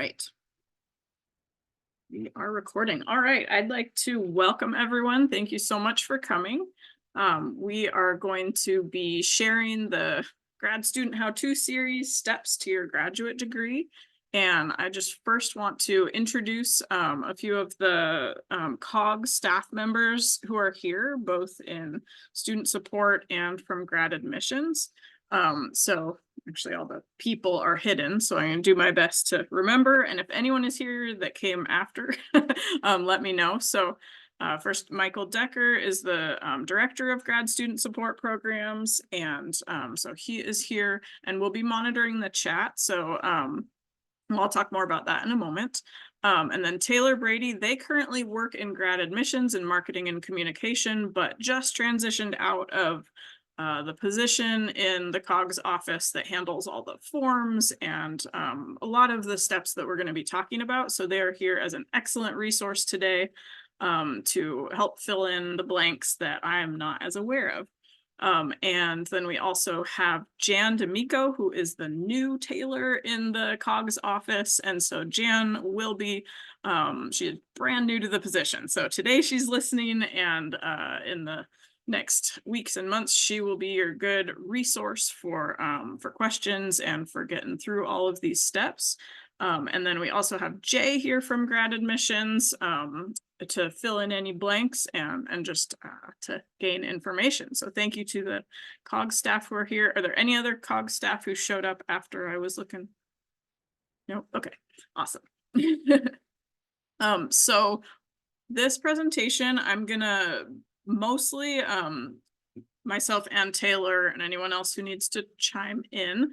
Right. We are recording. All right. I'd like to welcome everyone. Thank you so much for coming. We are going to be sharing the Grad Student How-To series, Steps to Your Graduate Degree. And I just first want to introduce a few of the COGS staff members who are here, both in student support and from grad admissions. So actually all the people are hidden, so I'm going to do my best to remember. And if anyone is here that came after, let me know. So first, Michael Decker is the director of grad student support programs. And so he is here and we'll be monitoring the chat. So I'll talk more about that in a moment. And then Taylor Brady, they currently work in grad admissions and marketing and communication, but just transitioned out of the position in the COGS office that handles all the forms and a lot of the steps that we're going to be talking about. So they are here as an excellent resource today to help fill in the blanks that I am not as aware of. And then we also have Jan D'Amico, who is the new Taylor in the COGS office. And so Jan will be, she is brand new to the position. So today she's listening, and in the next weeks and months, she will be your good resource for questions and for getting through all of these steps. And then we also have Jay here from grad admissions to fill in any blanks and just to gain information. So thank you to the COGS staff who are here. Are there any other COGS staff who showed up after I was looking? Nope. Okay, awesome. So this presentation, I'm gonna mostly myself and Taylor and anyone else who needs to chime in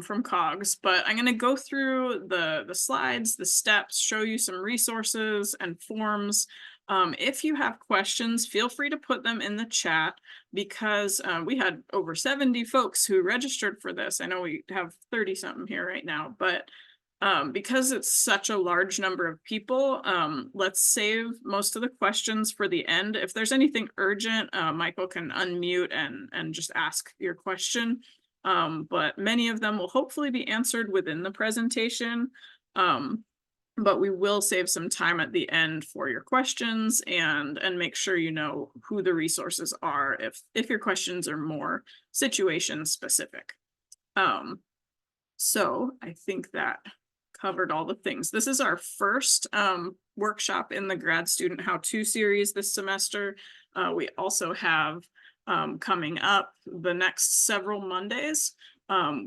from COGS, but I'm going to go through the slides, the steps, show you some resources and forms. If you have questions, feel free to put them in the chat, because we had over 70 folks who registered for this. I know we have 30 something here right now, but because it's such a large number of people, let's save most of the questions for the end. If there's anything urgent, Michael can unmute and just ask your question. But many of them will hopefully be answered within the presentation. But we will save some time at the end for your questions and make sure you know who the resources are if your questions are more situation specific. So I think that covered all the things. This is our first workshop in the Grad Student How-To series this semester. We also have coming up the next several Mondays.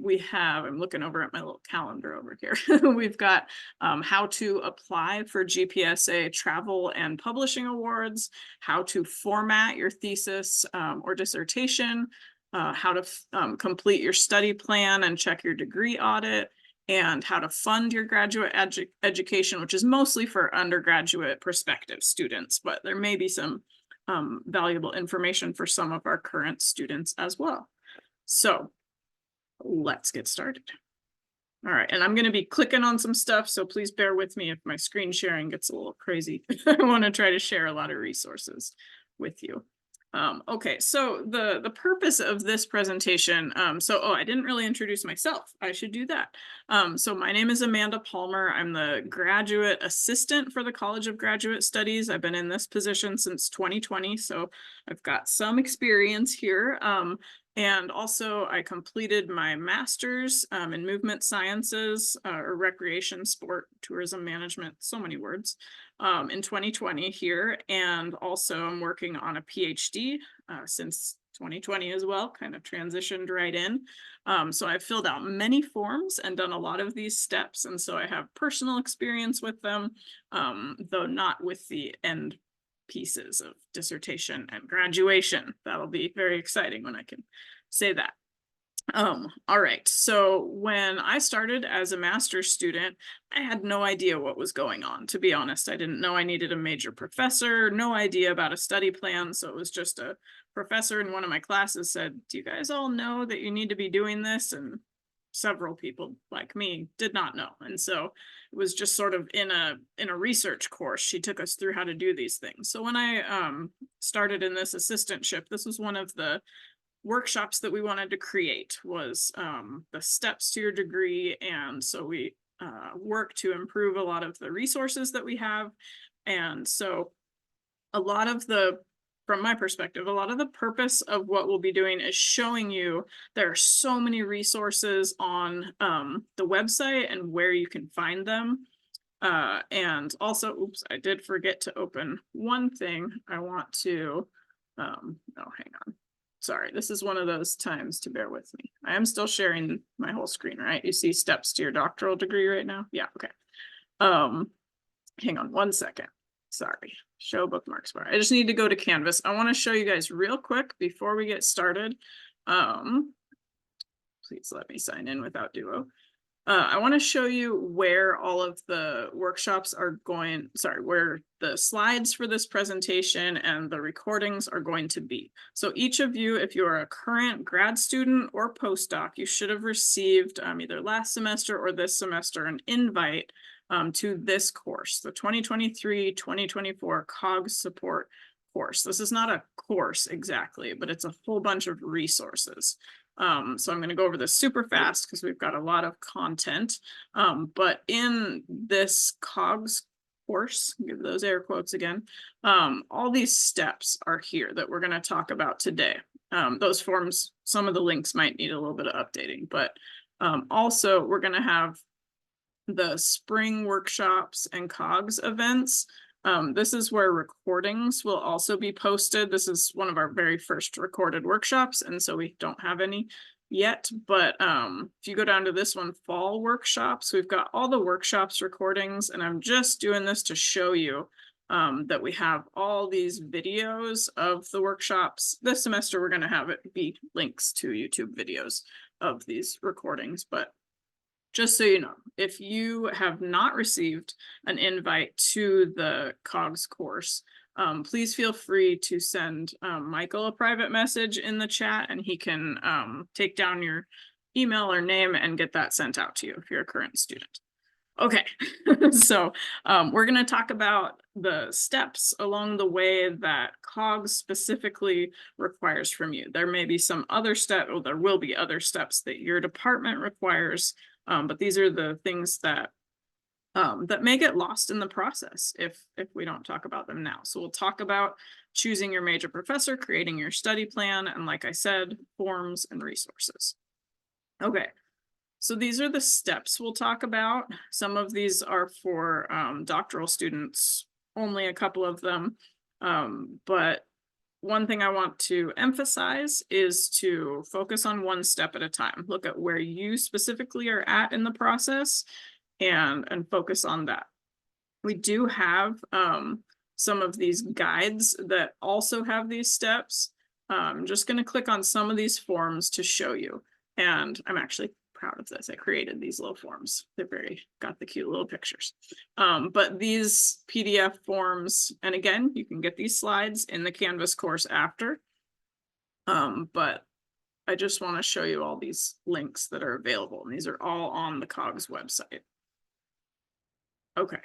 We have, I'm looking over at my little calendar over here. We've got how to apply for GPSA travel and publishing awards, how to format your thesis or dissertation, how to complete your study plan and check your degree audit, and how to fund your graduate education, which is mostly for undergraduate prospective students, but there may be some valuable information for some of our current students as well. So let's get started. All right, and I'm going to be clicking on some stuff, so please bear with me if my screen sharing gets a little crazy. I want to try to share a lot of resources with you. Okay, so the purpose of this presentation, I didn't really introduce myself. I should do that. So my name is Amanda Palmer. I'm the graduate assistant for the College of Graduate Studies. I've been in this position since 2020, so I've got some experience here. And also I completed my master's in movement sciences or recreation, sport, tourism management, so many words, in 2020 here. And also I'm working on a PhD since 2020 as well, kind of transitioned right in. So I've filled out many forms and done a lot of these steps. And so I have personal experience with them, though not with the end pieces of dissertation and graduation. That'll be very exciting when I can say that. All right, so when I started as a master's student, I had no idea what was going on, to be honest. I didn't know I needed a major professor, no idea about a study plan. So it was just a professor in one of my classes said, do you guys all know that you need to be doing this? And several people like me did not know. And so it was just sort of in a research course. She took us through how to do these things. So when I started in this assistantship, this was one of the workshops that we wanted to create, was the steps to your degree. And so we work to improve a lot of the resources that we have. And so a lot of the, from my perspective, a lot of the purpose of what we'll be doing is showing you there are so many resources on the website and where you can find them. And also, oops, I did forget to open one thing. I want to, oh, hang on. Sorry, this is one of those times to bear with me. I am still sharing my whole screen, right? You see steps to your doctoral degree right now? Yeah, okay. Hang on one second. Sorry, show bookmarks bar. I just need to go to Canvas. I want to show you guys real quick before we get started. Please let me sign in without Duo. I want to show you where all of the workshops are going, sorry, where the slides for this presentation and the recordings are going to be. So each of you, if you are a current grad student or postdoc, you should have received either last semester or this semester an invite to this course, the 2023-2024 COGS support course. This is not a course exactly, but it's a whole bunch of resources. So I'm going to go over this super fast because we've got a lot of content. But in this COGS course, give those air quotes again, all these steps are here that we're going to talk about today. Those forms, some of the links might need a little bit of updating, but also we're going to have the spring workshops and COGS events. This is where recordings will also be posted. This is one of our very first recorded workshops, and so we don't have any yet. But if you go down to this one, fall workshops, we've got all the workshops recordings, and I'm just doing this to show you that we have all these videos of the workshops. This semester, we're going to have it be links to YouTube videos of these recordings, but just so you know, if you have not received an invite to the COGS course, please feel free to send Michael a private message in the chat, and he can take down your email or name and get that sent out to you if you're a current student. Okay, so we're going to talk about the steps along the way that COGS specifically requires from you. There may be some other steps, or there will be other steps that your department requires. But these are the things that that may get lost in the process if we don't talk about them now. So we'll talk about choosing your major professor, creating your study plan, and like I said, forms and resources. Okay, so these are the steps we'll talk about. Some of these are for doctoral students, only a couple of them, but one thing I want to emphasize is to focus on one step at a time. Look at where you specifically are at in the process and focus on that. We do have some of these guides that also have these steps. I'm just going to click on some of these forms to show you. And I'm actually proud of this. I created these little forms. They're got the cute little pictures. But these PDF forms, and again, you can get these slides in the Canvas course after. But I just want to show you all these links that are available, and these are all on the COGS website. Okay,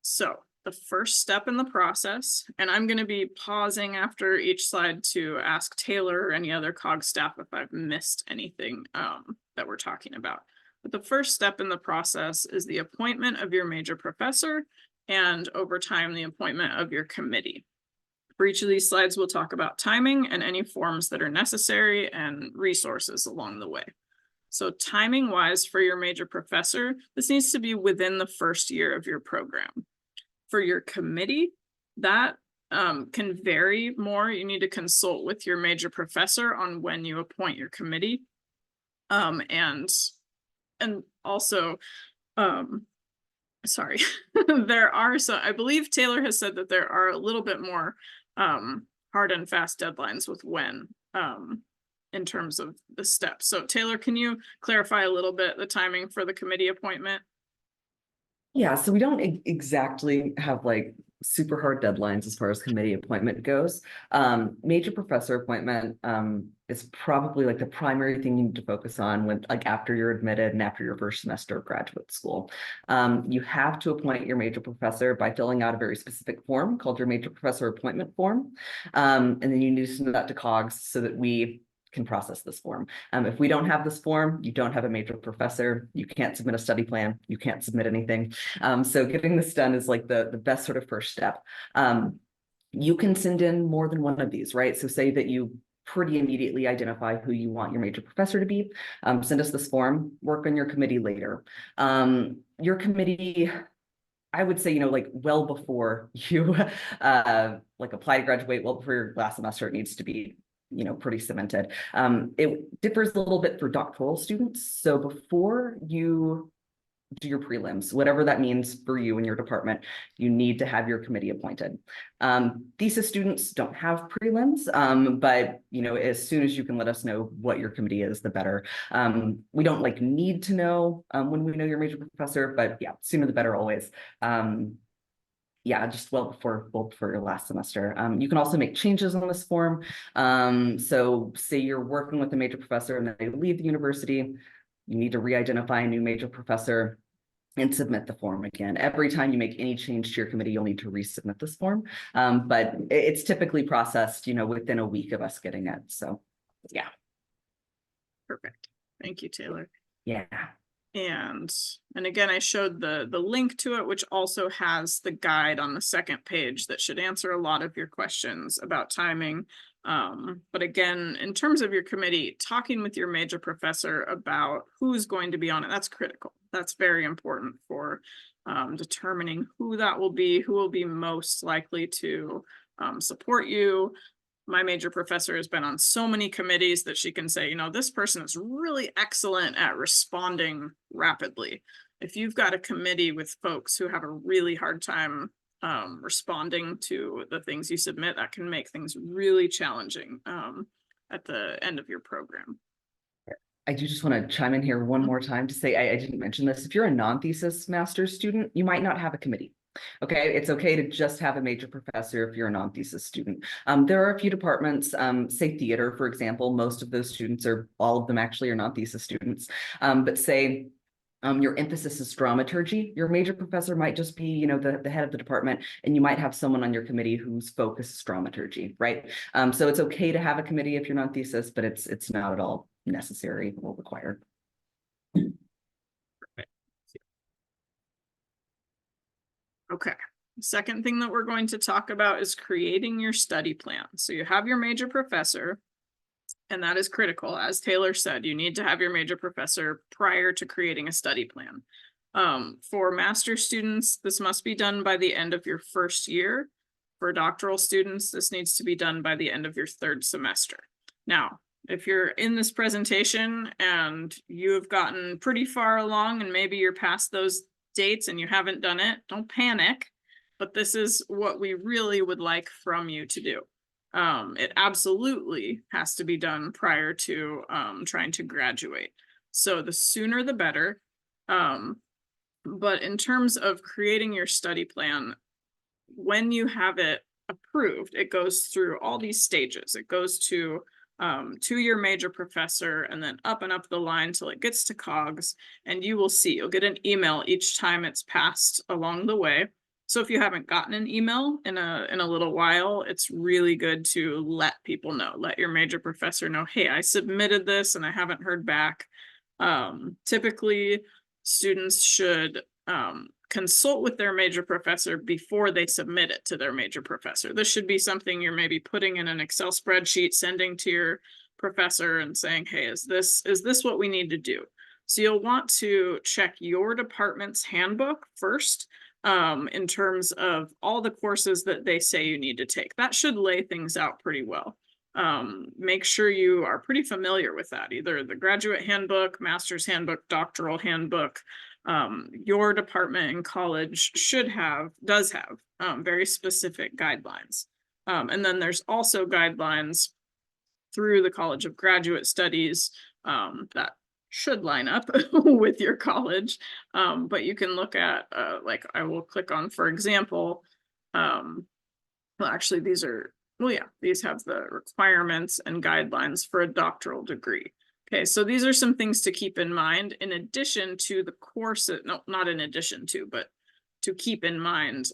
so the first step in the process, and I'm going to be pausing after each slide to ask Taylor or any other COGS staff if I've missed anything that we're talking about. But the first step in the process is the appointment of your major professor, and over time, the appointment of your committee. For each of these slides, we'll talk about timing and any forms that are necessary and resources along the way. So timing wise for your major professor, this needs to be within the first year of your program. For your committee, that can vary more. You need to consult with your major professor on when you appoint your committee. And also, sorry, there are, so I believe Taylor has said that there are a little bit more hard and fast deadlines with when in terms of the steps. So Taylor, can you clarify a little bit the timing for the committee appointment? Yeah, so we don't exactly have like super hard deadlines as far as committee appointment goes. Major professor appointment is probably like the primary thing you need to focus on when, like, after you're admitted and after your first semester of graduate school. You have to appoint your major professor by filling out a very specific form called your major professor appointment form. And then you need to send that to COGS so that we can process this form. If we don't have this form, you don't have a major professor, you can't submit a study plan, you can't submit anything. So getting this done is like the best sort of first step. You can send in more than one of these, right? So say that you pretty immediately identify who you want your major professor to be. Send us this form, work on your committee later. Your committee, I would say, like well before you like apply to graduate, well before your last semester, it needs to be, pretty cemented. It differs a little bit for doctoral students. So before you do your prelims, whatever that means for you and your department, you need to have your committee appointed. Thesis students don't have prelims, but as soon as you can let us know what your committee is, the better. We don't need to know when we know your major professor, but yeah, sooner the better always. Yeah, just well before your last semester. You can also make changes on this form. So say you're working with a major professor and then they leave the university, you need to re-identify a new major professor and submit the form again. Every time you make any change to your committee, you'll need to resubmit this form. But it's typically processed, within a week of us getting it. So yeah. Perfect. Thank you, Taylor. Yeah. And again, I showed the link to it, which also has the guide on the second page that should answer a lot of your questions about timing. But again, in terms of your committee, talking with your major professor about who's going to be on it, that's critical. That's very important for determining who that will be, who will be most likely to support you. My major professor has been on so many committees that she can say, this person is really excellent at responding rapidly. If you've got a committee with folks who have a really hard time responding to the things you submit, that can make things really challenging at the end of your program. I do just want to chime in here one more time to say, I didn't mention this. If you're a non-thesis master's student, you might not have a committee. Okay, it's okay to just have a major professor if you're a non-thesis student. There are a few departments, say theater, for example, most of those students all of them actually are non-thesis students. But say your emphasis is dramaturgy, your major professor might just be, the head of the department, and you might have someone on your committee whose focus is dramaturgy, right? So it's okay to have a committee if you're non-thesis, but it's not at all necessary or required. Okay. The second thing that we're going to talk about is creating your study plan. So you have your major professor, and that is critical. As Taylor said, you need to have your major professor prior to creating a study plan. For master's students, this must be done by the end of your first year. For doctoral students, this needs to be done by the end of your third semester. Now, if you're in this presentation and you have gotten pretty far along and maybe you're past those dates and you haven't done it, don't panic, but this is what we really would like from you to do. It absolutely has to be done prior to trying to graduate. So the sooner the better. But in terms of creating your study plan, when you have it approved, it goes through all these stages. It goes to your major professor and then up and up the line till it gets to COGS, and you will see, you'll get an email each time it's passed along the way. So if you haven't gotten an email in a little while, it's really good to let people know, let your major professor know, hey, I submitted this and I haven't heard back. Typically, students should consult with their major professor before they submit it to their major professor. This should be something you're maybe putting in an Excel spreadsheet, sending to your professor and saying, hey, is this what we need to do? So you'll want to check your department's handbook first in terms of all the courses that they say you need to take. That should lay things out pretty well. Make sure you are pretty familiar with that, either the graduate handbook, master's handbook, doctoral handbook. Your department in college does have very specific guidelines. And then there's also guidelines through the College of Graduate Studies that should line up with your college. But you can look at, like I will click on, for example, well, actually these have the requirements and guidelines for a doctoral degree. Okay, so these are some things to keep in mind in addition to the courses, no, not in addition to, but to keep in mind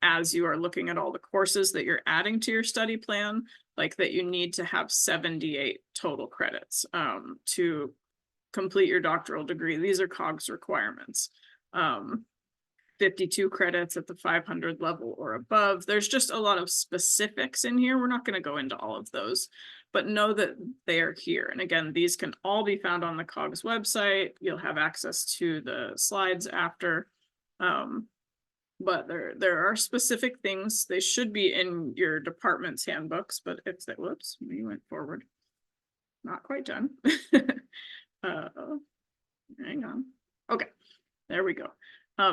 as you are looking at all the courses that you're adding to your study plan. like that you need to have 78 total credits to complete your doctoral degree. These are COGS requirements. 52 credits at the 500 level or above. There's just a lot of specifics in here. We're not going to go into all of those, but know that they are here. And again, these can all be found on the COGS website. You'll have access to the slides after. But there are specific things. They should be in your department's handbooks, but if they, whoops, we went forward. Not quite done. Hang on. Okay, there we go.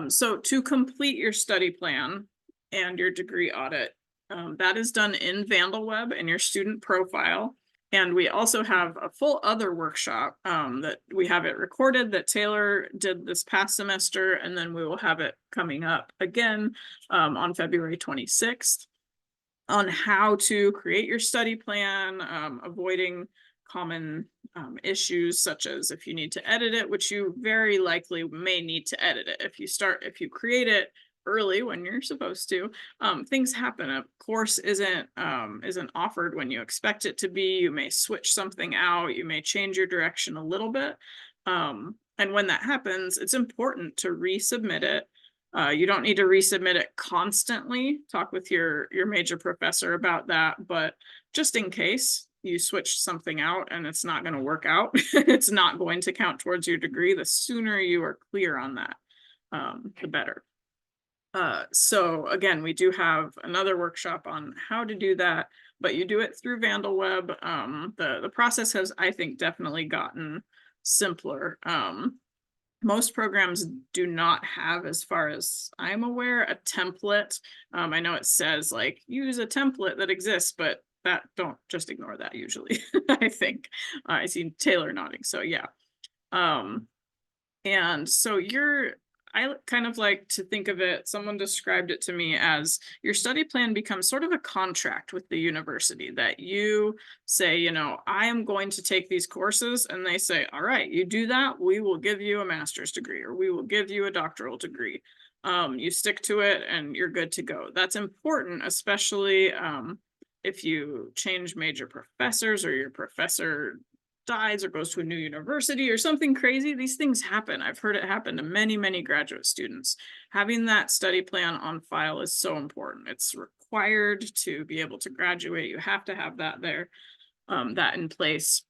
So to complete your study plan and your degree audit, that is done in VandalWeb in your student profile. And we also have a full other workshop that we have it recorded that Taylor did this past semester, and then we will have it coming up again on February 26th on how to create your study plan, avoiding common issues such as if you need to edit it, which you very likely may need to edit it. If you create it early when you're supposed to, things happen. A course isn't offered when you expect it to be. You may switch something out. You may change your direction a little bit. And when that happens, it's important to resubmit it. You don't need to resubmit it constantly. Talk with your major professor about that, but just in case you switch something out and it's not going to work out, it's not going to count towards your degree. The sooner you are clear on that, the better. So again, we do have another workshop on how to do that, but you do it through VandalWeb. The process has, I think, definitely gotten simpler. Most programs do not have, as far as I'm aware, a template. I know it says like use a template that exists, but don't just ignore that usually. I think I see Taylor nodding, so yeah. And so I kind of like to think of it, someone described it to me as your study plan becomes sort of a contract with the university that you say, you know, I am going to take these courses, and they say, all right, you do that, we will give you a master's degree, or we will give you a doctoral degree. You stick to it and you're good to go. That's important, especially if you change major professors, or your professor dies or goes to a new university or something crazy. These things happen. I've heard it happen to many, many graduate students. Having that study plan on file is so important. It's required to be able to graduate. You have to have that there, that in place.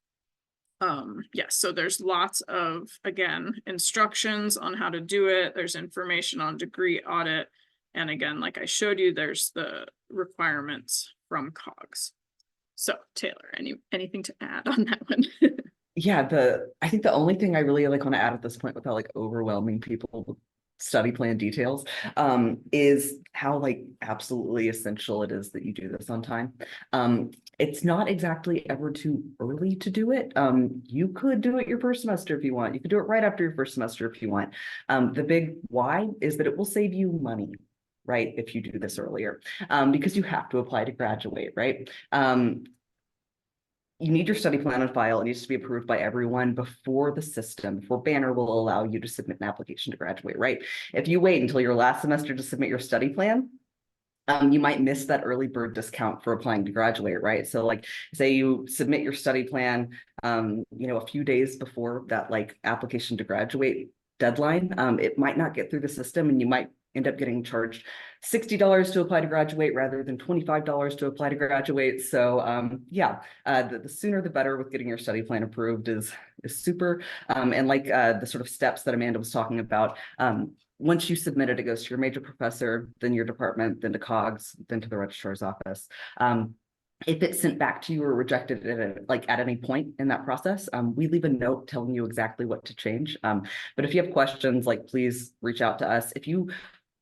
Yes, so there's lots of, again, instructions on how to do it. There's information on degree audit. And again, like I showed you, there's the requirements from COGS. So Taylor, anything to add on that one? Yeah, I think the only thing I really want to add at this point, without like overwhelming people with study plan details, is how absolutely essential it is that you do this on time. It's not exactly ever too early to do it. You could do it your first semester if you want. You could do it right after your first semester if you want. The big why is that it will save you money, right, if you do this earlier, because you have to apply to graduate, right? You need your study plan on file. It needs to be approved by everyone before Banner will allow you to submit an application to graduate, right? If you wait until your last semester to submit your study plan, you might miss that early bird discount for applying to graduate, right? So say you submit your study plan, a few days before that application to graduate deadline, it might not get through the system, and you might end up getting charged $60 to apply to graduate rather than $25 to apply to graduate. So the sooner the better with getting your study plan approved is super. And the sort of steps that Amanda was talking about, once you submit it, it goes to your major professor, then your department, then to COGS, then to the registrar's office. If it's sent back to you or rejected at any point in that process, we leave a note telling you exactly what to change. But if you have questions, please reach out to us. If you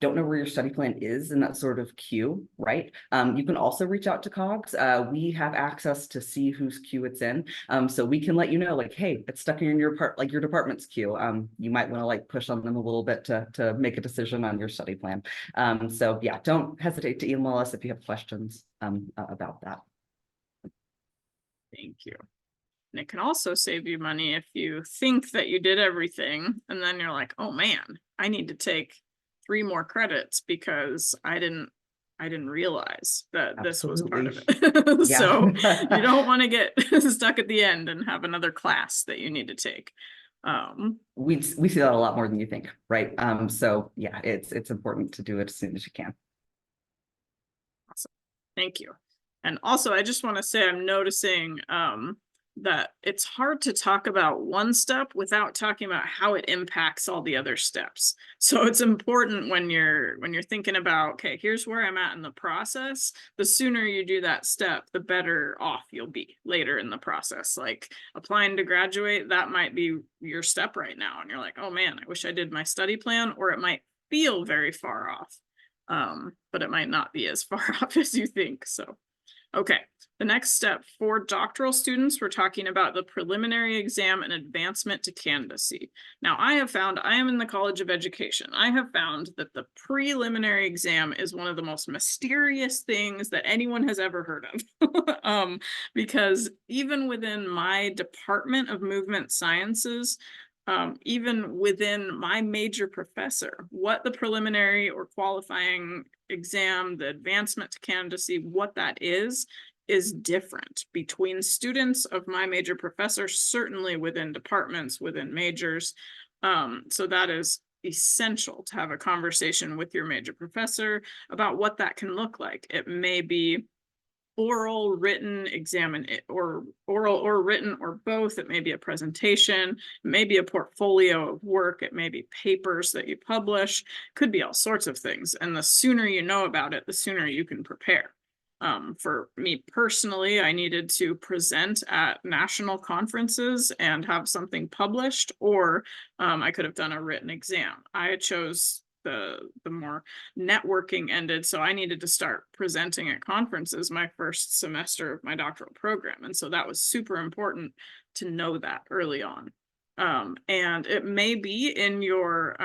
don't know where your study plan is in that sort of queue, right? You can also reach out to COGS. We have access to see whose queue it's in. So we can let you know, hey, it's stuck in your your department's queue. You might want to push on them a little bit to make a decision on your study plan. So yeah, don't hesitate to email us if you have questions about that. Thank you. And it can also save you money if you think that you did everything, and then you're like, oh man, I need to take 3 more credits because I didn't I didn't realize that this was part of Absolutely. it. Yeah. So you don't want to get stuck at the end and have another class that you need to take. We see that a lot more than you think, right? So yeah, it's important to do it as soon as you can. Awesome. Thank you. And also, I just want to say I'm noticing that it's hard to talk about one step without talking about how it impacts all the other steps. So it's important when you're thinking about, okay, here's where I'm at in the process. The sooner you do that step, the better off you'll be later in the process. Like applying to graduate, that might be your step right now. And you're like, oh man, I wish I did my study plan, or it might feel very far off. But it might not be as far off as you think. So, okay. The next step for doctoral students, we're talking about the preliminary exam and advancement to candidacy. Now, I am in the College of Education. I have found that the preliminary exam is one of the most mysterious things that anyone has ever heard of. Because even within my Department of Movement Sciences, even within my major professor, what the preliminary or qualifying exam, the advancement to candidacy, what that is different between students of my major professor, certainly within departments, within majors. So that is essential to have a conversation with your major professor about what that can look like. It may be oral, written, or oral or written or both. It may be a presentation, it may be a portfolio of work, it may be papers that you publish, could be all sorts of things. And the sooner you know about it, the sooner you can prepare. For me personally, I needed to present at national conferences and have something published, or I could have done a written exam. I chose the more networking ended. So I needed to start presenting at conferences my first semester of my doctoral program. And so that was super important to know that early on. And it may be in your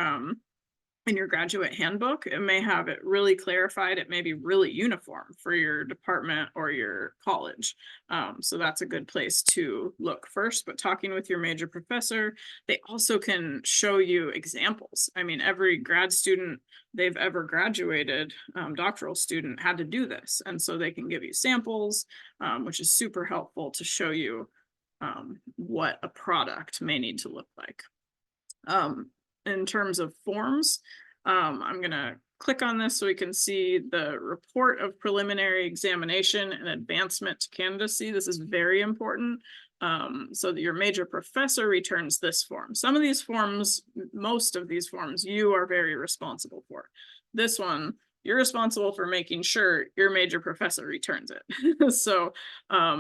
graduate handbook. It may have it really clarified. It may be really uniform for your department or your college. So that's a good place to look first. But talking with your major professor, they also can show you examples. I mean, every grad student they've ever graduated, doctoral student, had to do this. And so they can give you samples, which is super helpful to show you what a product may need to look like. In terms of forms, I'm going to click on this so we can see the report of preliminary examination and advancement to candidacy. This is very important. So that your major professor returns this form. Some of these forms, most of these forms, you are very responsible for. This one, you're responsible for making sure your major professor returns it. So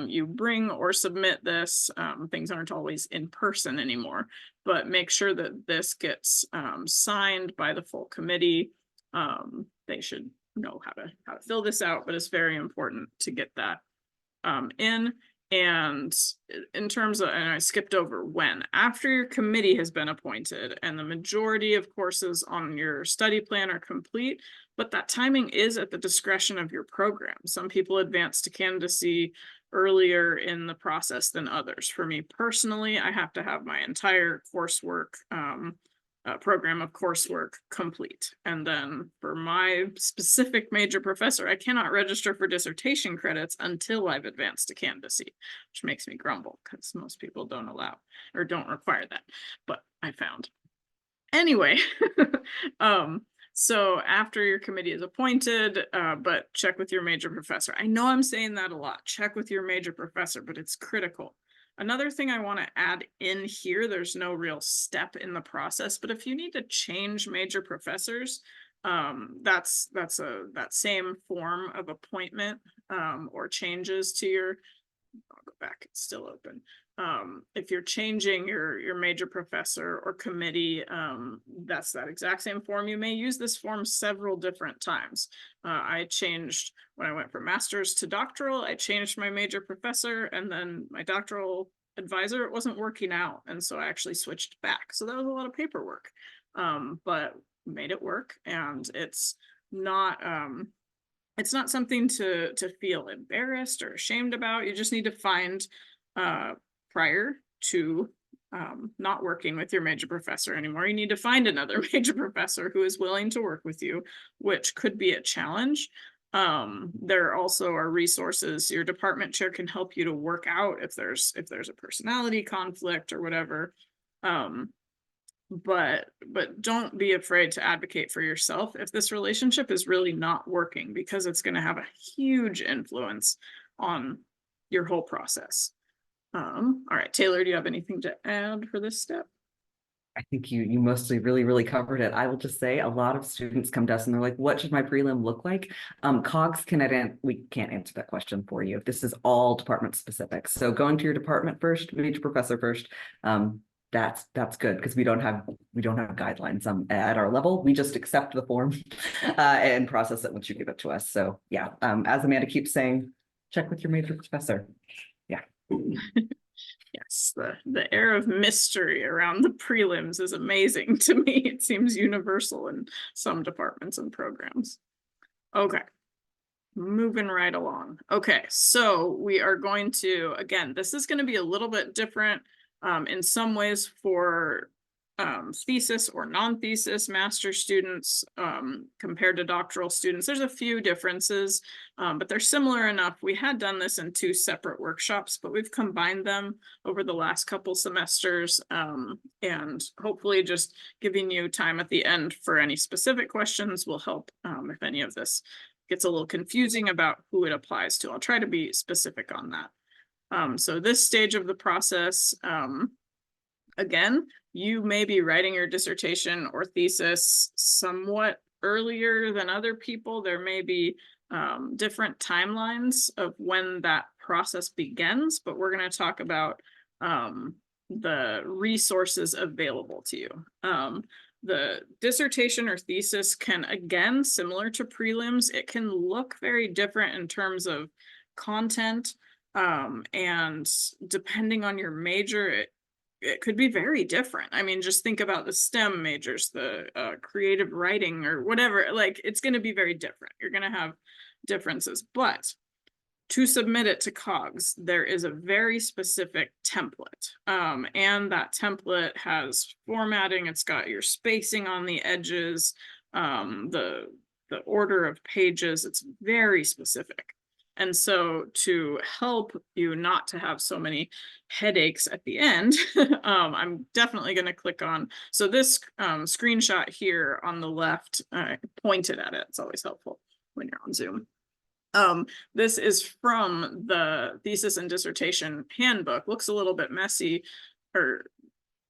you bring or submit this. Things aren't always in person anymore, but make sure that this gets signed by the full committee. They should know how to fill this out, but it's very important to get that in. And in terms of, and I skipped over when, after your committee has been appointed and the majority of courses on your study plan are complete, but that timing is at the discretion of your program. Some people advance to candidacy earlier in the process than others. For me personally, I have to have my entire coursework, program of coursework complete. And then for my specific major professor, I cannot register for dissertation credits until I've advanced to candidacy, which makes me grumble because most people don't allow or don't require that, but I found. Anyway, so after your committee is appointed, but check with your major professor. I know I'm saying that a lot, check with your major professor, but it's critical. Another thing I want to add in here, there's no real step in the process, but if you need to change major professors, that's that same form of appointment, or changes to your, I'll go back, it's still open. If you're changing your major professor or committee, that's that exact same form. You may use this form several different times. I changed when I went from master's to doctoral, I changed my major professor, and then my doctoral advisor, it wasn't working out. And so I actually switched back. So that was a lot of paperwork, but made it work. And it's not something to feel embarrassed or ashamed about. You just need to find, prior to not working with your major professor anymore, you need to find another major professor who is willing to work with you, which could be a challenge. There also are resources. Your department chair can help you to work out if there's a personality conflict or whatever. But don't be afraid to advocate for yourself if this relationship is really not working, because it's going to have a huge influence on your whole process. All right, Taylor, do you have anything to add for this step? I think you mostly really covered it. I will just say a lot of students come to us and they're like, what should my prelim look like? COGS we can't answer that question for you. This is all department specific. So going to your department first, major professor first, that's good, because we don't have guidelines at our level. We just accept the form and process it once you give it to us. So yeah, as Amanda keeps saying, check with your major professor. Yeah. Yes, the air of mystery around the prelims is amazing to me. It seems universal in some departments and programs. Okay, moving right along. Okay, so we are going to, again, this is going to be a little bit different in some ways for thesis or non-thesis master students compared to doctoral students. There's a few differences, but they're similar enough. We had done this in 2 separate workshops, but we've combined them over the last couple semesters, and hopefully just giving you time at the end for any specific questions will help if any of this gets a little confusing about who it applies to. I'll try to be specific on that. So this stage of the process, again, you may be writing your dissertation or thesis somewhat earlier than other people. There may be different timelines of when that process begins, but we're going to talk about the resources available to you. The dissertation or thesis can, again, similar to prelims, it can look very different in terms of content, and depending on your major, it could be very different. I mean, just think about the STEM majors, the creative writing or whatever, like it's going to be very different. You're going to have differences, but to submit it to COGS, there is a very specific template. And that template has formatting. It's got your spacing on the edges, the order of pages. It's very specific. And so to help you not to have so many headaches at the end, I'm definitely going to click on, so this screenshot here on the left, pointed at it. It's always helpful when you're on Zoom. This is from the thesis and dissertation handbook. Looks a little bit messy, or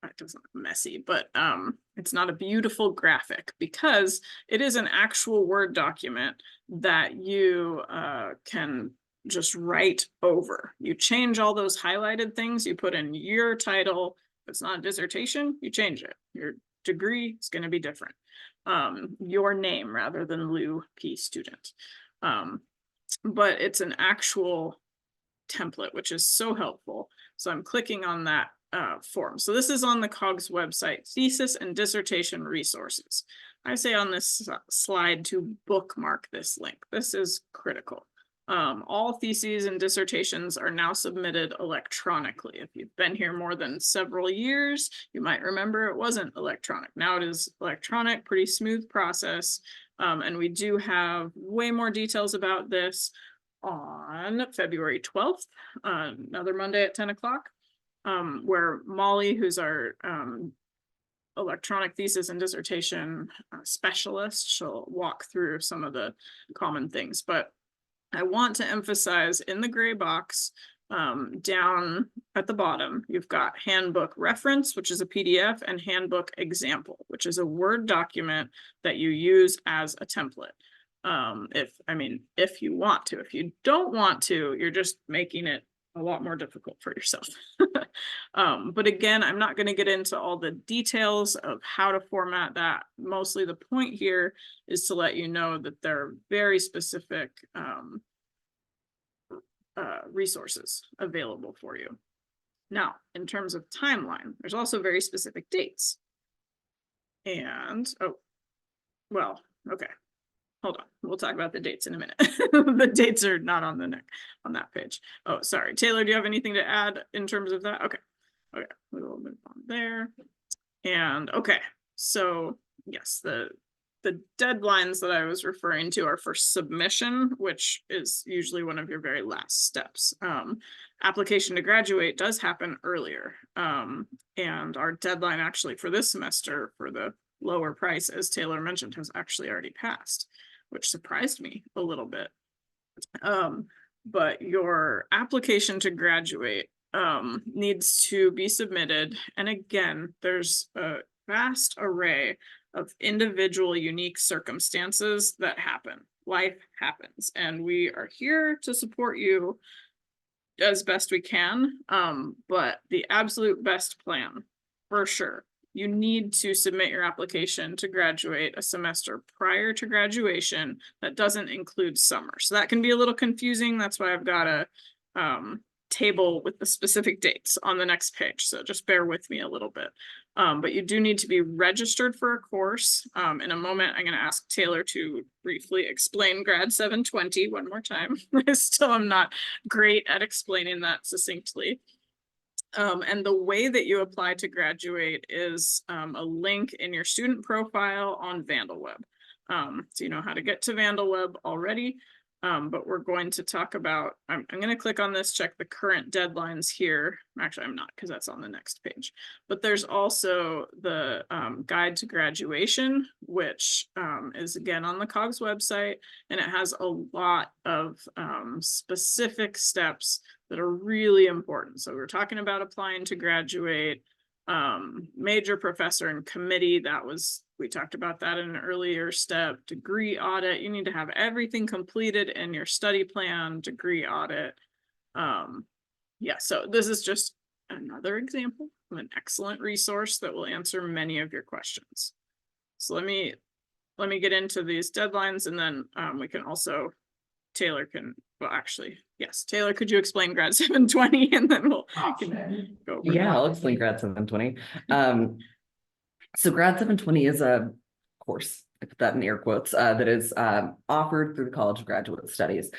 it doesn't look messy, but it's not a beautiful graphic because it is an actual Word document that you can just write over. You change all those highlighted things, you put in your title. If it's not a dissertation, you change it. Your degree is going to be different. Your name rather than Lou P. student. But it's an actual template, which is so helpful. So I'm clicking on that form. So this is on the COGS website, thesis and dissertation resources. I say on this slide to bookmark this link. This is critical. All theses and dissertations are now submitted electronically. If you've been here more than several years, you might remember it wasn't electronic. Now it is electronic, pretty smooth process. And we do have way more details about this on February 12th, another Monday at 10 o'clock, where Molly, who's our electronic thesis and dissertation specialist, she'll walk through some of the common things. But I want to emphasize in the gray box down at the bottom, you've got handbook reference, which is a PDF, and handbook example, which is a Word document that you use as a template. If you want to. If you don't want to, you're just making it a lot more difficult for yourself. But again, I'm not going to get into all the details of how to format that. Mostly the point here is to let you know that there are very specific resources available for you. Now, in terms of timeline, there's also very specific dates. And, okay. Hold on, we'll talk about the dates in a minute. The dates are not on on that page. Oh, sorry. Taylor, do you have anything to add in terms of that? Okay, we will move on there. And okay, so yes, the deadlines that I was referring to are for submission, which is usually one of your very last steps. Application to graduate does happen earlier. And our deadline actually for this semester for the lower price, as Taylor mentioned, has actually already passed, which surprised me a little bit. But your application to graduate needs to be submitted. And again, there's a vast array of individual unique circumstances that happen. Life happens, and we are here to support you as best we can. But the absolute best plan, for sure, you need to submit your application to graduate a semester prior to graduation that doesn't include summer. So that can be a little confusing. That's why I've got a table with the specific dates on the next page. So just bear with me a little bit. But you do need to be registered for a course. In a moment, I'm going to ask Taylor to briefly explain Grad 720 one more time. I still am not great at explaining that succinctly. And the way that you apply to graduate is a link in your student profile on VandalWeb. So you know how to get to VandalWeb already. But we're going to talk about, I'm going to click on this, check the current deadlines here. Actually, I'm not, because that's on the next page. But there's also the guide to graduation, which is again on the COGS website, and it has a lot of specific steps that are really important. So we're talking about applying to graduate, major professor and committee. We talked about that in an earlier step. Degree audit, you need to have everything completed in your study plan. Degree audit. Yeah, so this is just another example of an excellent resource that will answer many of your questions. So let me get into these deadlines, and then we can also, Taylor can, well, actually, yes, Taylor, could you explain Grad 720, and then we'll go. Yeah, I'll explain Grad 720. So Grad 720 is a course, I put that in air quotes, that is offered through the College of Graduate Studies.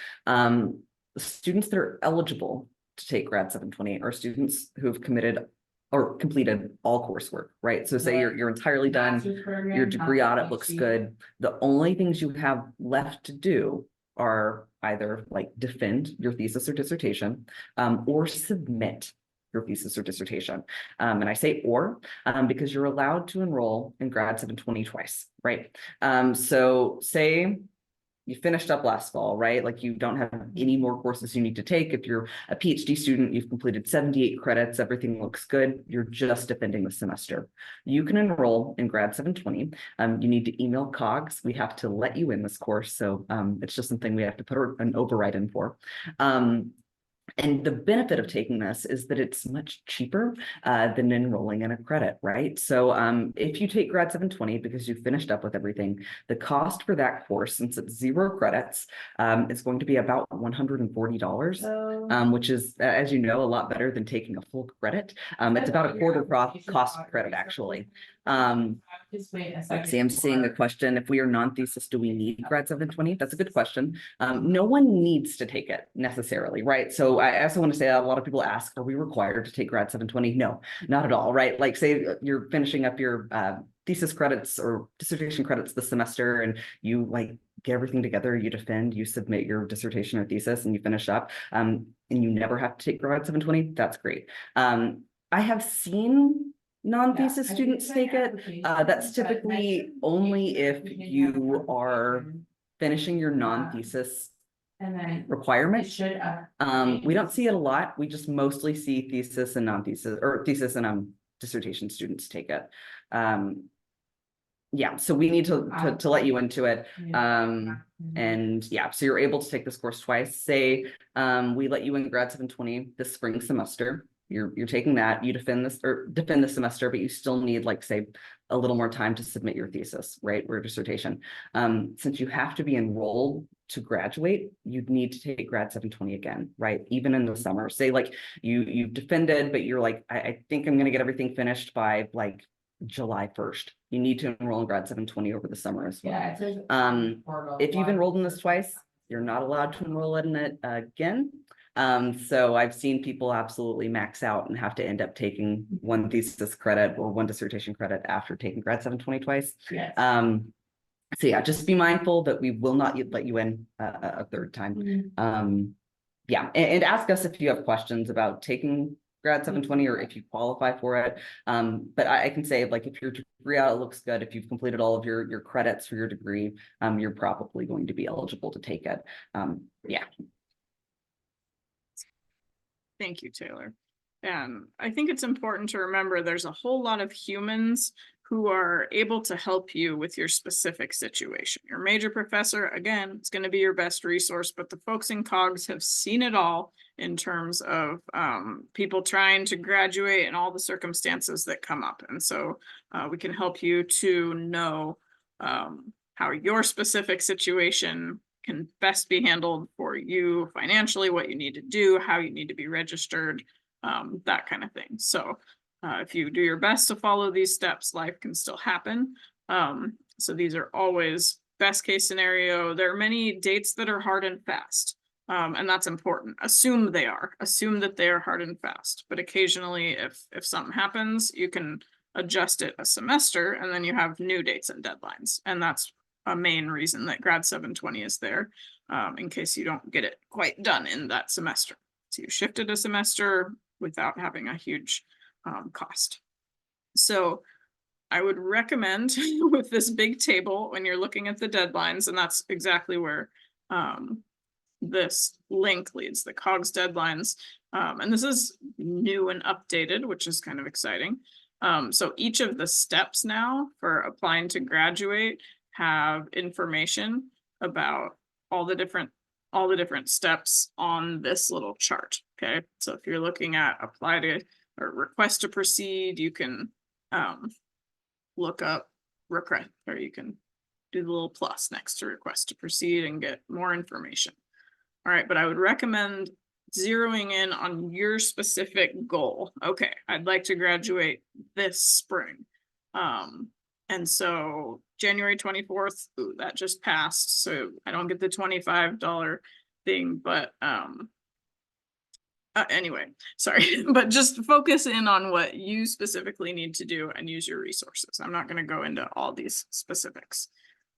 Students that are eligible to take Grad 720 are students who have committed or completed all coursework, right? So say you're entirely done, your degree audit looks good. The only things you have left to do are either like defend your thesis or dissertation, or submit your thesis or dissertation. And I say or because you're allowed to enroll in Grad 720 twice, right? So say you finished up last fall, right? Like you don't have any more courses you need to take. If you're a PhD student, you've completed 78 credits, everything looks good, you're just defending the semester. You can enroll in Grad 720. You need to email COGS. We have to let you in this course. So it's just something we have to put an override in for. And the benefit of taking this is that it's much cheaper than enrolling in a credit, right? So if you take Grad 720 because you finished up with everything, the cost for that course, since it's 0 credits, is going to be about $140, which is, as you know, a lot better than taking a full credit. It's about a quarter cost of credit, actually. Let's see, I'm seeing a question. If we are non-thesis, do we need Grad 720? That's a good question. No one needs to take it necessarily, right? So I also want to say a lot of people ask, are we required to take Grad 720? No, not at all, right? Like say you're finishing up your thesis credits or dissertation credits this semester, and you like get everything together, you defend, you submit your dissertation or thesis, and you finish up, and you never have to take Grad 720. That's great. I have seen non-thesis students take it. That's typically only if you are finishing your non-thesis requirement. We don't see it a lot. We just mostly see thesis and non-thesis, or thesis and dissertation students take it. Yeah, so we need to let you into it. And yeah, so you're able to take this course twice. Say we let you in Grad 720 this spring semester. You're taking that, you defend the semester, but you still need, like, say, a little more time to submit your thesis, right, or dissertation. Since you have to be enrolled to graduate, you'd need to take Grad 720 again, right? Even in the summer. Say like you've defended, but you're like, I think I'm going to get everything finished by like July 1st. You need to enroll in Grad 720 over the summer as well. Yeah, if you've enrolled in this twice, you're not allowed to enroll in it again. So I've seen people absolutely max out and have to end up taking one thesis credit or one dissertation credit after taking Grad 720 twice. Yes. So yeah, just be mindful that we will not let you in a third time. Yeah, and ask us if you have questions about taking Grad 720 or if you qualify for it. But I can say, like, if your degree out looks good, if you've completed all of your credits for your degree, you're probably going to be eligible to take it. Yeah. Thank you, Taylor. And I think it's important to remember there's a whole lot of humans who are able to help you with your specific situation. Your major professor, again, is going to be your best resource, but the folks in COGS have seen it all in terms of people trying to graduate and all the circumstances that come up. And so we can help you to know how your specific situation can best be handled for you financially, what you need to do, how you need to be registered, that kind of thing. So if you do your best to follow these steps, life can still happen. So these are always best case scenario. There are many dates that are hard and fast, and that's important. Assume they are. Assume that they are hard and fast. But occasionally, if something happens, you can adjust it a semester, and then you have new dates and deadlines. And that's a main reason that Grad 720 is there, in case you don't get it quite done in that semester. So you shifted a semester without having a huge cost. So I would recommend with this big table when you're looking at the deadlines, and that's exactly where this link leads, the COGS deadlines. And this is new and updated, which is kind of exciting. So each of the steps now for applying to graduate have information about all the different steps on this little chart. Okay, so if you're looking at apply to or request to proceed, you can look up request, or you can do the little plus next to request to proceed and get more information. All right, but I would recommend zeroing in on your specific goal. Okay, I'd like to graduate this spring. And so January 24th, ooh, that just passed. So I don't get the $25 thing, but anyway, sorry, but just focus in on what you specifically need to do and use your resources. I'm not going to go into all these specifics.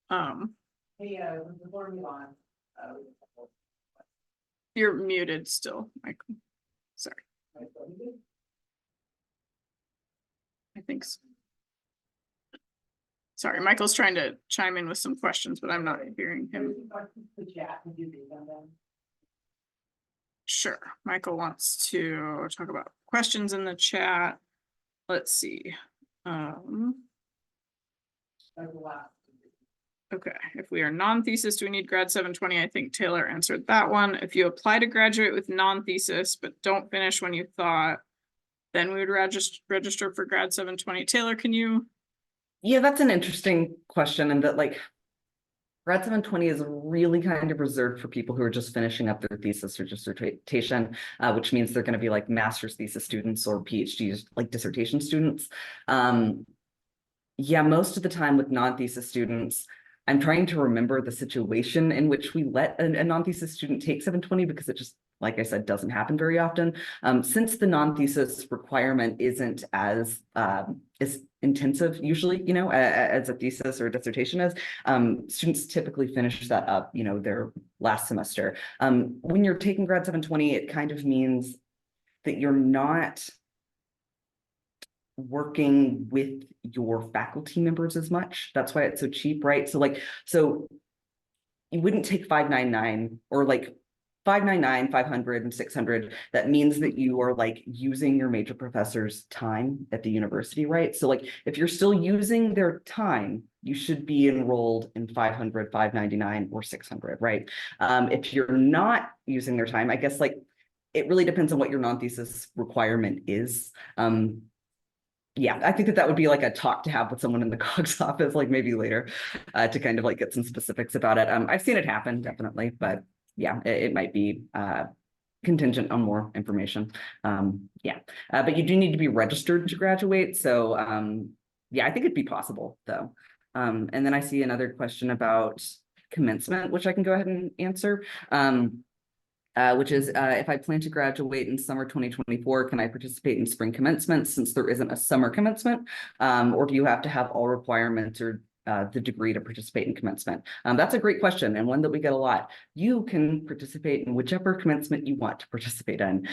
Hey, before we move on, you're muted still, Michael. Sorry. I think so. Sorry, Michael's trying to chime in with some questions, but I'm not hearing him. Sure, Michael wants to talk about questions in the chat. Let's see. Okay, if we are non-thesis, do we need Grad 720? I think Taylor answered that one. If you apply to graduate with non-thesis, but don't finish when you thought, then we would register for Grad 720. Taylor, can you? Yeah, that's an interesting question. And that, like, Grad 720 is really kind of reserved for people who are just finishing up their thesis or dissertation, which means they're going to be like master's thesis students or PhD, like dissertation students. Yeah, most of the time with non-thesis students, I'm trying to remember the situation in which we let a non-thesis student take 720, because it just, like I said, doesn't happen very often. Since the non-thesis requirement isn't as intensive usually, you know, as a thesis or a dissertation is, students typically finish that up, you know, their last semester. When you're taking Grad 720, it kind of means that you're not working with your faculty members as much. That's why it's so cheap, right? So you wouldn't take 599 or like 599, 500, and 600. That means that you are like using your major professor's time at the university, right? So like if you're still using their time, you should be enrolled in 500, 599, or 600, right? If you're not using their time, I guess like it really depends on what your non-thesis requirement is. Yeah, I think that would be like a talk to have with someone in the COGS office, like maybe later, to kind of like get some specifics about it. I've seen it happen, definitely, but yeah, it might be contingent on more information. Yeah, but you do need to be registered to graduate. So yeah, I think it'd be possible though. And then I see another question about commencement, which I can go ahead and answer. Which is if I plan to graduate in summer 2024, can I participate in spring commencement since there isn't a summer commencement? Or do you have to have all requirements or the degree to participate in commencement? That's a great question, and one that we get a lot. You can participate in whichever commencement you want to participate in.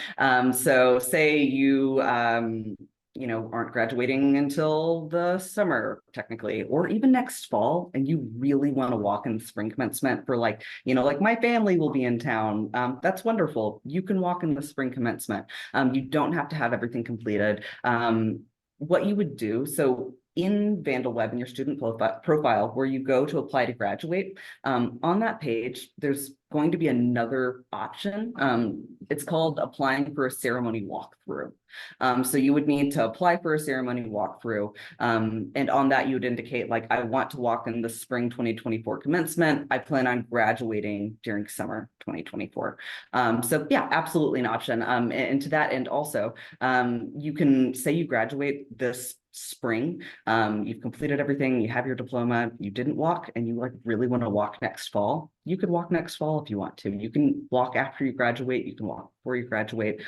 So say you aren't graduating until the summer technically, or even next fall, and you really want to walk in the spring commencement for like my family will be in town. That's wonderful. You can walk in the spring commencement. You don't have to have everything completed. What you would do, so in VandalWeb in your student profile, where you go to apply to graduate, on that page, there's going to be another option. It's called applying for a ceremony walkthrough. So you would need to apply for a ceremony walkthrough. And on that, you would indicate like, I want to walk in the spring 2024 commencement. I plan on graduating during summer 2024. So yeah, absolutely an option. And to that end also, you can say you graduate this spring, you've completed everything, you have your diploma, you didn't walk, and you like really want to walk next fall. You could walk next fall if you want to. You can walk after you graduate, you can walk before you graduate.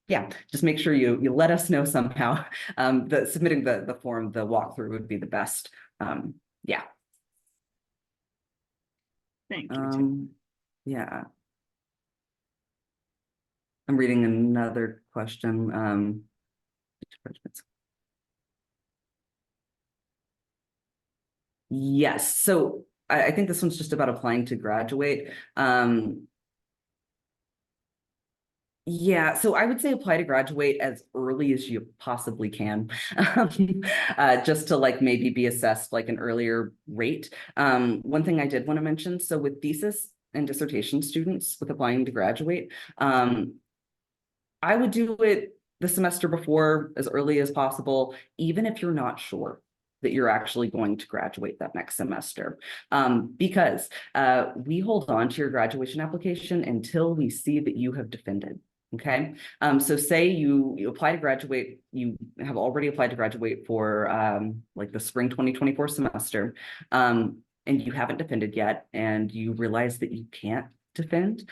Yeah, just make sure you let us know somehow. Submitting the form, the walkthrough would be the best. Yeah. Thank you. Yeah. I'm reading another question. Yes, so I think this one's just about applying to graduate. Yeah, so I would say apply to graduate as early as you possibly can, just to like maybe be assessed like an earlier rate. One thing I did want to mention, so with thesis and dissertation students with applying to graduate, I would do it the semester before as early as possible, even if you're not sure that you're actually going to graduate that next semester, because we hold on to your graduation application until we see that you have defended. Okay, so say you apply to graduate, you have already applied to graduate for like the spring 2024 semester, and you haven't defended yet, and you realize that you can't defend,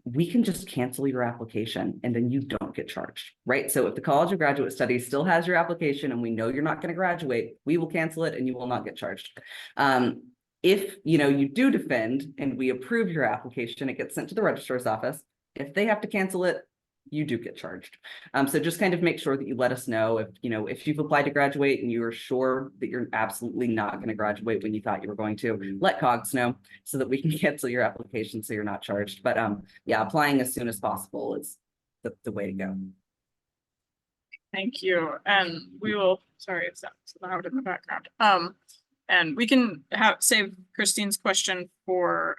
we can just cancel your application and then you don't get charged, right? So if the College of Graduate Studies still has your application and we know you're not going to graduate, we will cancel it and you will not get charged. If you do defend and we approve your application, it gets sent to the registrar's office. If they have to cancel it, you do get charged. So just kind of make sure that you let us know if you've applied to graduate and you are sure that you're absolutely not going to graduate when you thought you were going to, let COGS know so that we can cancel your application so you're not charged. But yeah, applying as soon as possible is the way to go. Thank you. And we will, sorry, it's loud in the background. And we can save Christine's question for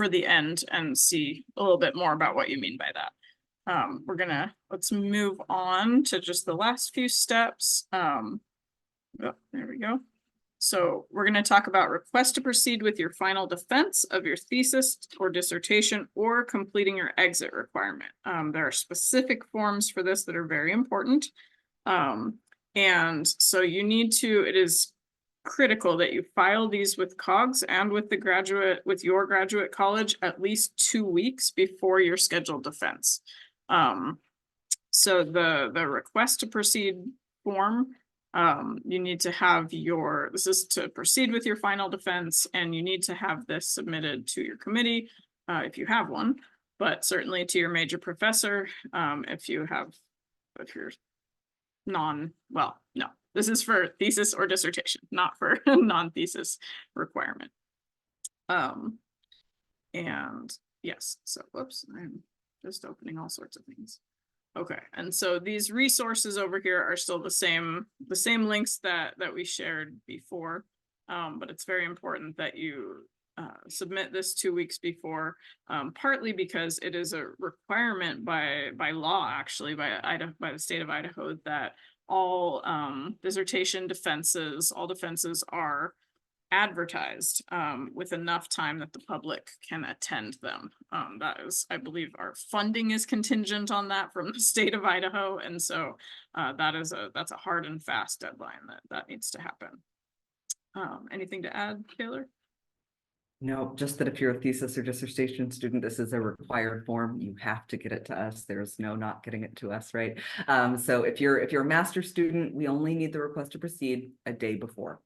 the end and see a little bit more about what you mean by that. Let's move on to just the last few steps. Oh, there we go. So we're going to talk about request to proceed with your final defense of your thesis or dissertation or completing your exit requirement. There are specific forms for this that are very important. And so you need to, it is critical that you file these with COGS and with your graduate college at least 2 weeks before your scheduled defense. So the request to proceed form, you need to have this is to proceed with your final defense, and you need to have this submitted to your committee if you have one, but certainly to your major professor if you're no, this is for thesis or dissertation, not for non-thesis requirement. And yes, so whoops, I'm just opening all sorts of things. Okay, and so these resources over here are still the same links that we shared before, but it's very important that you submit this 2 weeks before, partly because it is a requirement by law, actually by the state of Idaho, that all dissertation defenses, all defenses are advertised with enough time that the public can attend them. That is, I believe, our funding is contingent on that from the state of Idaho, and so that's a hard and fast deadline that needs to happen. Anything to add, Taylor? No, just that if you're a thesis or dissertation student, this is a required form. You have to get it to us. There's no not getting it to us, right? So if you're a master's student, we only need the request to proceed a day before.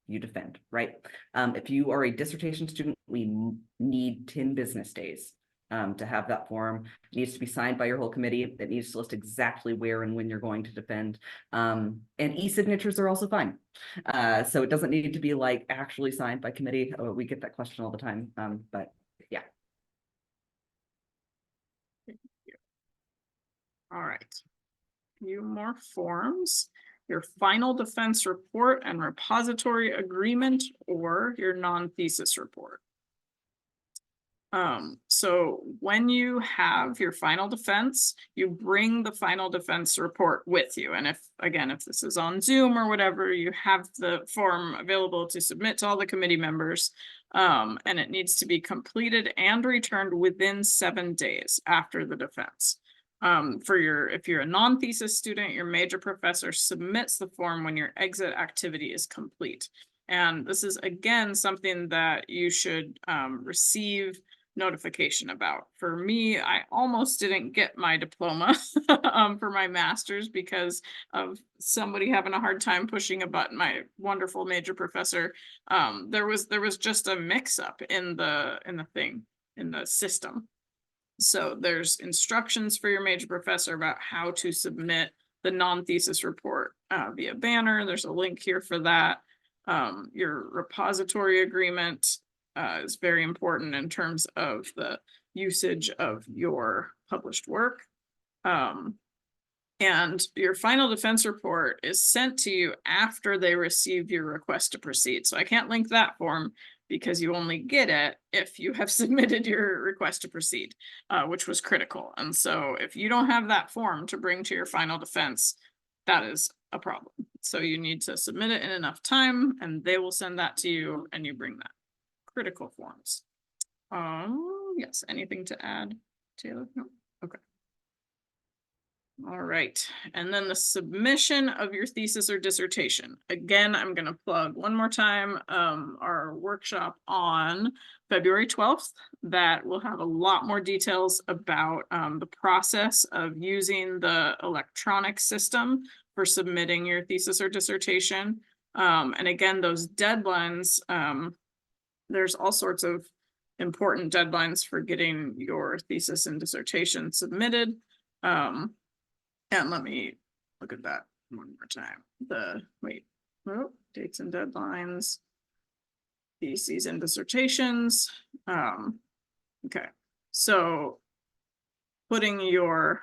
you defend, right? If you are a dissertation student, we need 10 business days to have that form. It needs to be signed by your whole committee. It needs to list exactly where and when you're going to defend. And e-signatures are also fine. So it doesn't need to be like actually signed by committee. Oh, we get that question all the time. But yeah. All right. Few more forms. Your final defense report and repository agreement, or your non-thesis report. So when you have your final defense, you bring the final defense report with you. And if this is on Zoom or whatever, you have the form available to submit to all the committee members. And it needs to be completed and returned within 7 days after the defense. If you're a non-thesis student, your major professor submits the form when your exit activity is complete. And this is, again, something that you should receive notification about. For me, I almost didn't get my diploma for my master's because of somebody having a hard time pushing a button. My wonderful major professor, there was just a mix-up in the system. So there's instructions for your major professor about how to submit the non-thesis report via banner. There's a link here for that. Your repository agreement is very important in terms of the usage of your published work. And your final defense report is sent to you after they receive your request to proceed. So I can't link that form because you only get it if you have submitted your request to proceed, which was critical. And so if you don't have that form to bring to your final defense, that is a problem. So you need to submit it in enough time and they will send that to you and you bring that. Critical forms. Yes, anything to add, Taylor? No? Okay. All right, and then the submission of your thesis or dissertation. Again, I'm going to plug one more time our workshop on February 12th that will have a lot more details about the process of using the electronic system for submitting your thesis or dissertation. And again, those deadlines, there's all sorts of important deadlines for getting your thesis and dissertation submitted. And let me look at that one more time. Dates and deadlines, theses and dissertations. Okay, so putting your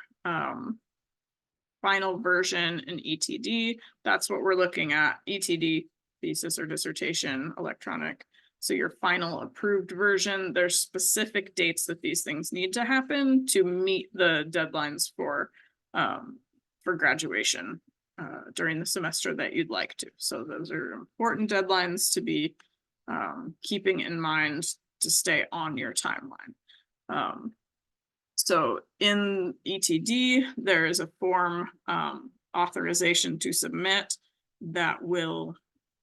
final version in ETD, that's what we're looking at. ETD, thesis or dissertation, electronic. So your final approved version, there's specific dates that these things need to happen to meet the deadlines for graduation during the semester that you'd like to. So those are important deadlines to be keeping in mind to stay on your timeline. So in ETD, there is a form authorization to submit that will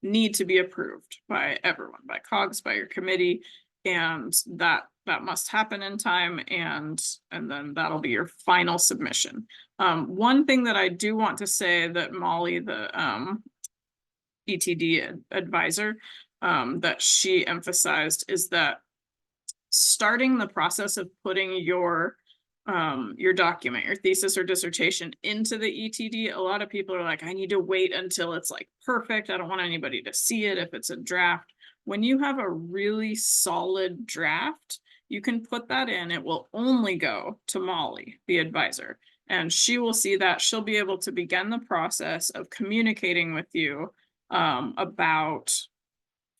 need to be approved by everyone, by COGS, by your committee, and that must happen in time, and then that'll be your final submission. One thing that I do want to say that Molly, the ETD advisor, that she emphasized is that starting the process of putting your document, your thesis or dissertation into the ETD, a lot of people are like, I need to wait until it's like perfect. I don't want anybody to see it if it's a draft. When you have a really solid draft, you can put that in. It will only go to Molly, the advisor, and she will see that. She'll be able to begin the process of communicating with you about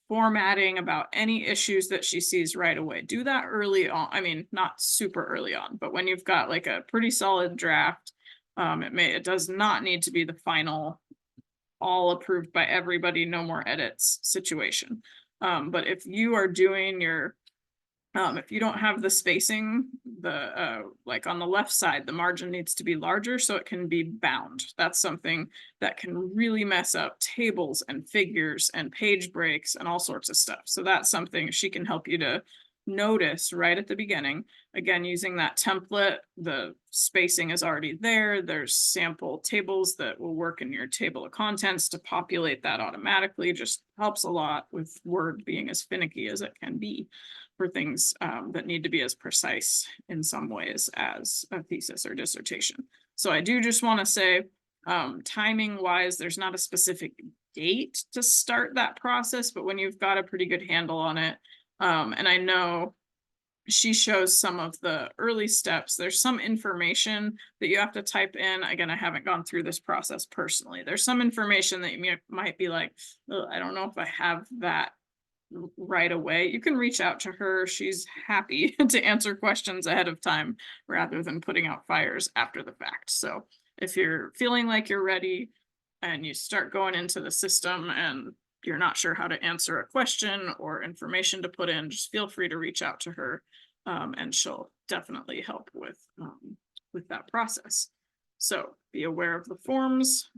formatting, about any issues that she sees right away. Do that early on. I mean, not super early on, but when you've got like a pretty solid draft, it does not need to be the final, all approved by everybody, no more edits situation. But if you are doing your, if you don't have the spacing, like on the left side, the margin needs to be larger so it can be bound. That's something that can really mess up tables and figures and page breaks and all sorts of stuff. So that's something she can help you to notice right at the beginning, again, using that template, the spacing is already there. There's sample tables that will work in your table of contents to populate that automatically. Just helps a lot with Word being as finicky as it can be for things that need to be as precise in some ways as a thesis or dissertation. So I do just want to say, timing wise, there's not a specific date to start that process, but when you've got a pretty good handle on it, and I know she shows some of the early steps. There's some information that you have to type in. Again, I haven't gone through this process personally. There's some information that you might be like, I don't know if I have that right away. You can reach out to her. She's happy to answer questions ahead of time rather than putting out fires after the fact. So if you're feeling like you're ready and you start going into the system and you're not sure how to answer a question or information to put in, just feel free to reach out to her, and she'll definitely help with that process. So be aware of the forms.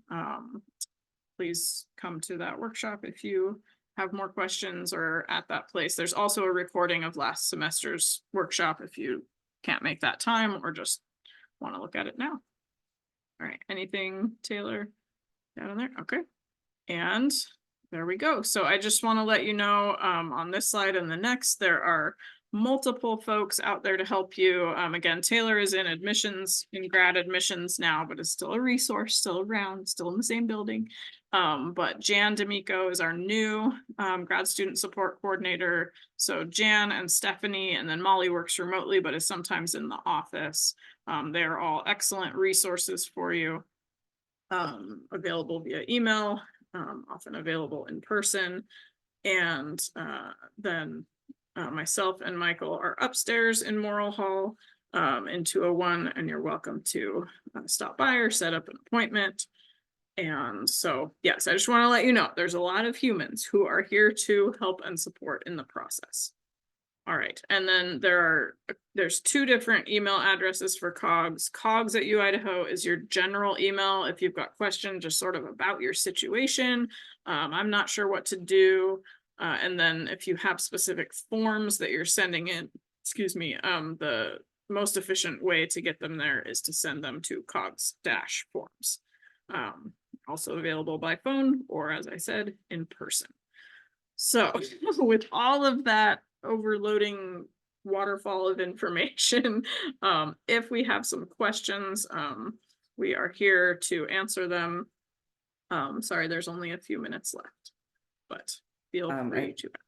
Please come to that workshop if you have more questions or at that place. There's also a recording of last semester's workshop if you can't make that time or just want to look at it now. All right, anything, Taylor, down in there? Okay. And there we go. So I just want to let you know, on this slide and the next, there are multiple folks out there to help you. Again, Taylor is in admissions, in grad admissions now, but is still a resource, still around, still in the same building. But Jan D'Amico is our new grad student support coordinator. So Jan and Stephanie, and then Molly works remotely, but is sometimes in the office. They're all excellent resources for you, available via email, often available in person. And then myself and Michael are upstairs in Morrill Hall in 201, and you're welcome to stop by or set up an appointment. And so, yes, I just want to let you know, there's a lot of humans who are here to help and support in the process. All right, and then there's two different email addresses for COGS. COGS at UIdaho is your general email. If you've got questions just sort of about your situation, I'm not sure what to do. And then if you have specific forms that you're sending in, excuse me, the most efficient way to get them there is to send them to COGS-forms. Also available by phone or, as I said, in person. So with all of that overloading waterfall of information, if we have some questions, we are here to answer them. Sorry, there's only a few minutes left, but feel free to ask.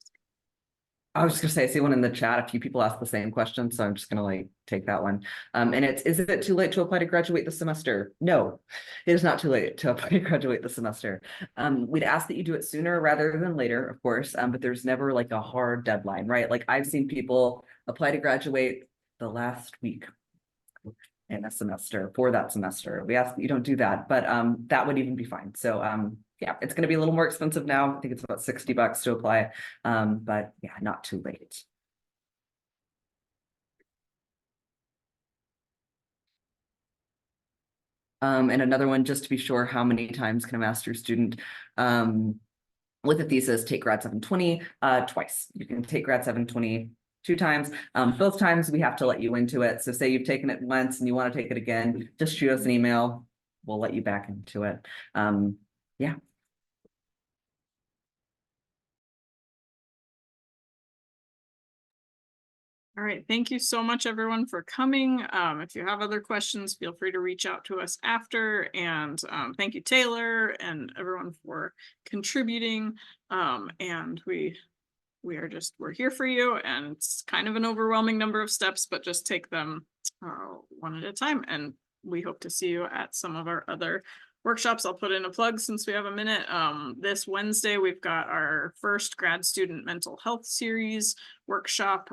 I was just gonna say, I see one in the chat. A few people asked the same question, so I'm just gonna like take that one. And it's, is it too late to apply to graduate this semester? No, it is not too late to apply to graduate this semester. We'd ask that you do it sooner rather than later, of course, but there's never like a hard deadline, right? Like I've seen people apply to graduate the last week in a semester for that semester. We ask that you don't do that, but that would even be fine. So yeah, it's going to be a little more expensive now. I think it's about $60 to apply, but yeah, not too late. And another one, just to be sure, how many times can a master's student with a thesis take Grad 720? Twice. You can take Grad 720 2 times. Both times we have to let you into it. So say you've taken it once and you want to take it again, just shoot us an email. We'll let you back into it. Yeah. All right, thank you so much, everyone, for coming. If you have other questions, feel free to reach out to us after. And thank you, Taylor, and everyone for contributing. And we're here for you. And it's kind of an overwhelming number of steps, but just take them one at a time. And we hope to see you at some of our other workshops. I'll put in a plug since we have a minute. This Wednesday, we've got our first grad student mental health series workshop,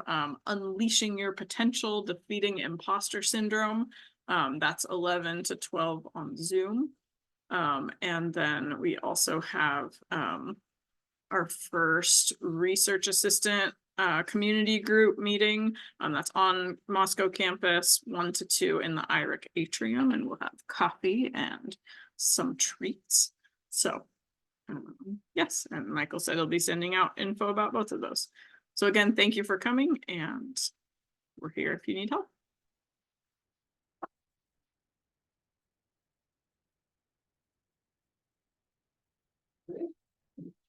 Unleashing Your Potential, Defeating Imposter Syndrome. That's 11 to 12 on Zoom. And then we also have our first research assistant community group meeting. That's on Moscow campus, 1 to 2 in the IRIC atrium, and we'll have coffee and some treats. So yes, and Michael said he'll be sending out info about both of those. So again, thank you for coming, and we're here if you need help.